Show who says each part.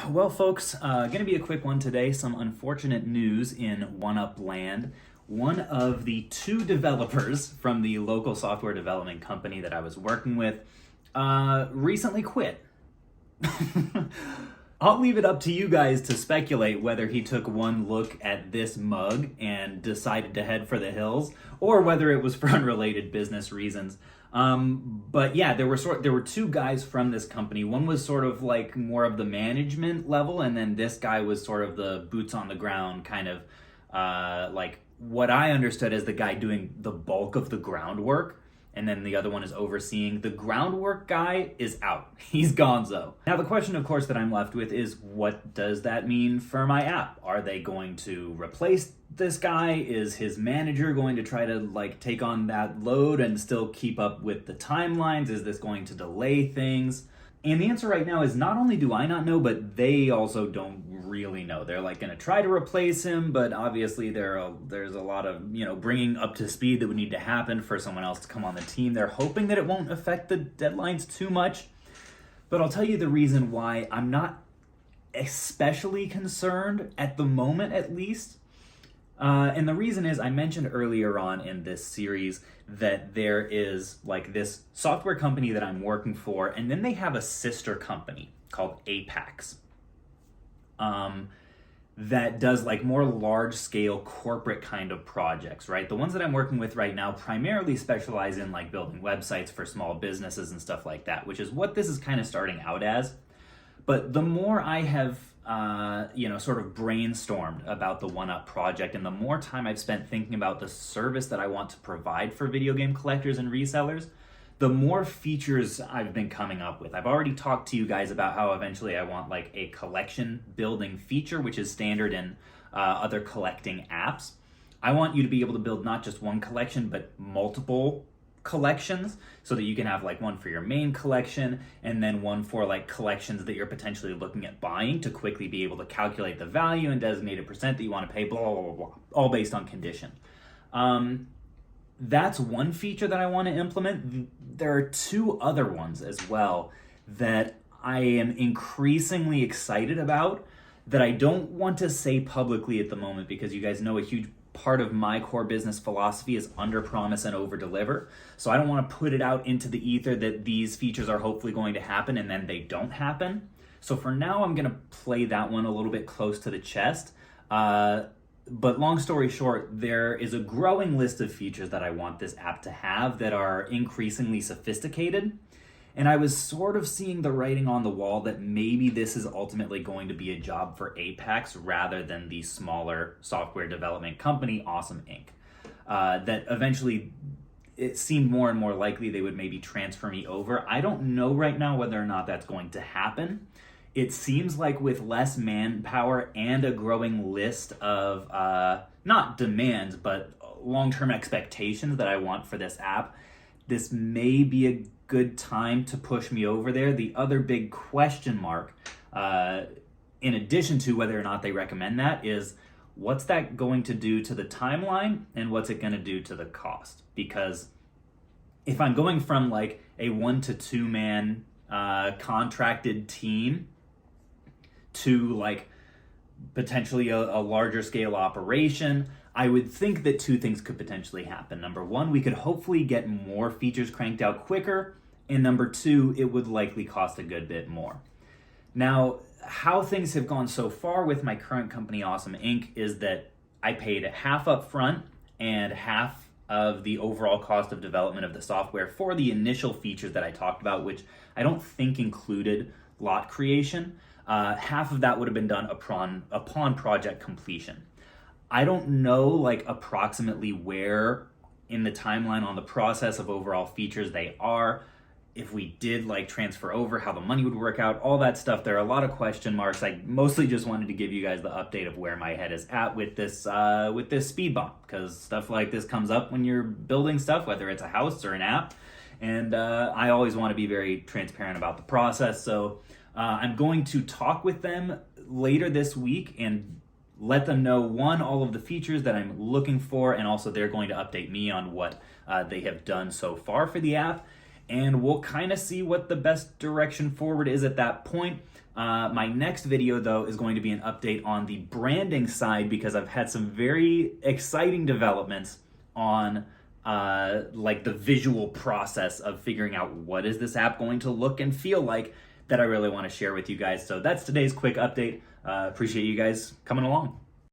Speaker 1: Well, folks, going to be a quick one today. Some unfortunate news in OneUp land. One of the two developers from the local software development company that I was working with recently quit. I'll leave it up to you guys to speculate whether he took one look at this mug and decided to head for the hills, or whether it was for unrelated business reasons. But yeah, there were two guys from this company. One was sort of like more of the management level, and then this guy was sort of the boots on the ground kind of like what I understood as the guy doing the bulk of the groundwork, and then the other one is overseeing. The groundwork guy is out. He's gonzo. Now the question, of course, that I'm left with is, what does that mean for my app? Are they going to replace this guy? Is his manager going to try to like take on that load and still keep up with the timelines? Is this going to delay things? And the answer right now is, not only do I not know, but they also don't really know. They're like going to try to replace him, but obviously there's a lot of, bringing up to speed that would need to happen for someone else to come on the team. They're hoping that it won't affect the deadlines too much. But I'll tell you the reason why I'm not especially concerned at the moment, at least. And the reason is, I mentioned earlier on in this series that there is like this software company that I'm working for, and then they have a sister company called Apex that does like more large scale corporate kind of projects, right? The ones that I'm working with right now primarily specialize in like building websites for small businesses and stuff like that, which is what this is kind of starting out as. But the more I have sort of brainstormed about the OneUp project, and the more time I've spent thinking about the service that I want to provide for video game collectors and resellers, the more features I've been coming up with. I've already talked to you guys about how eventually I want like a collection building feature, which is standard in other collecting apps. I want you to be able to build not just one collection, but multiple collections, so that you can have like one for your main collection and then one for like collections that you're potentially looking at buying, to quickly be able to calculate the value and designate a percent that you want to pay, blah, blah, blah, blah, all based on condition. That's one feature that I want to implement. There are two other ones as well that I am increasingly excited about, that I don't want to say publicly at the moment, because you guys know a huge part of my core business philosophy is under promise and over deliver. So I don't want to put it out into the ether that these features are hopefully going to happen and then they don't happen. So for now, I'm going to play that one a little bit close to the chest. But long story short, there is a growing list of features that I want this app to have that are increasingly sophisticated. And I was sort of seeing the writing on the wall that maybe this is ultimately going to be a job for Apex rather than the smaller software development company, Awesome Inc. That eventually it seemed more and more likely they would maybe transfer me over. I don't know right now whether or not that's going to happen. It seems like with less manpower and a growing list of not demands, but long-term expectations that I want for this app, this may be a good time to push me over there. The other big question mark, in addition to whether or not they recommend that, is what's that going to do to the timeline, and what's it going to do to the cost? Because if I'm going from like a 1 to 2 man contracted team to like potentially a larger scale operation, I would think that two things could potentially happen. Number one, we could hopefully get more features cranked out quicker. And number two, it would likely cost a good bit more. Now, how things have gone so far with my current company, Awesome Inc., is that I paid half up front and half of the overall cost of development of the software for the initial features that I talked about, which I don't think included lot creation. Half of that would have been done upon project completion. I don't know like approximately where in the timeline on the process of overall features they are. If we did like transfer over, how the money would work out, all that stuff. There are a lot of question marks. I mostly just wanted to give you guys the update of where my head is at with this speed bump, because stuff like this comes up when you're building stuff, whether it's a house or an app. And I always want to be very transparent about the process. So I'm going to talk with them later this week and let them know, one, all of the features that I'm looking for, and also they're going to update me on what they have done so far for the app. And we'll kind of see what the best direction forward is at that point. My next video, though, is going to be an update on the branding side because I've had some very exciting developments on like the visual process of figuring out what is this app going to look and feel like that I really want to share with you guys. So that's today's quick update. Appreciate you guys coming along.